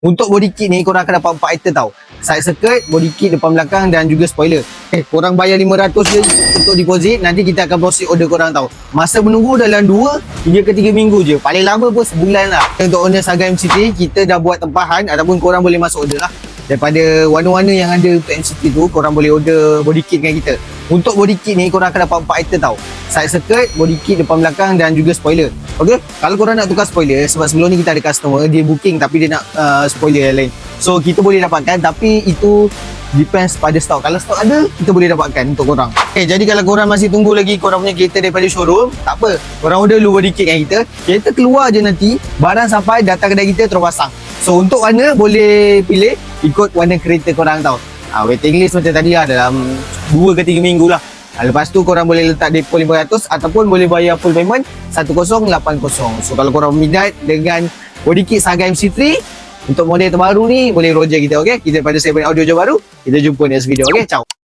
Untuk body kit ni korang akan dapat 4 item tau. Side skirt, body kit depan belakang dan juga spoiler. Korang bayar 500 je untuk deposit. Nanti kita akan proceed order korang tau. Masa menunggu dalam 2 hingga ke 3 minggu je. Paling lama pun sebulan lah. Untuk owner Saga MCT, kita dah buat tempahan ataupun korang boleh masuk order lah. Daripada warna-warna yang ada untuk MCT tu, korang boleh order body kit dengan kita. Untuk body kit ni korang akan dapat 4 item tau. Side skirt, body kit depan belakang dan juga spoiler. Okay? Kalau korang nak tukar spoiler, sebab sebelum ni kita ada customer, dia booking tapi dia nak spoiler yang lain. So kita boleh dapatkan, tapi itu depends pada stok. Kalau stok ada, kita boleh dapatkan untuk korang. Jadi kalau korang masih tunggu lagi korang punya kereta daripada showroom, tak apa. Korang order dulu body kit dengan kita. Kereta keluar je nanti, barang sampai datang kedai kita terus pasang. So untuk warna boleh pilih ikut warna kereta korang tau. Waiting list macam tadi lah, dalam 2 ke 3 minggu lah. Lepas tu korang boleh letak depo 500 ataupun boleh bayar full payment 1080. So kalau korang minat dengan body kit Saga MC3 untuk model terbaru ni, boleh roger kita, okay? Kita daripada 7 Audio Johor Bahru, kita jumpa next video, okay? Ciao.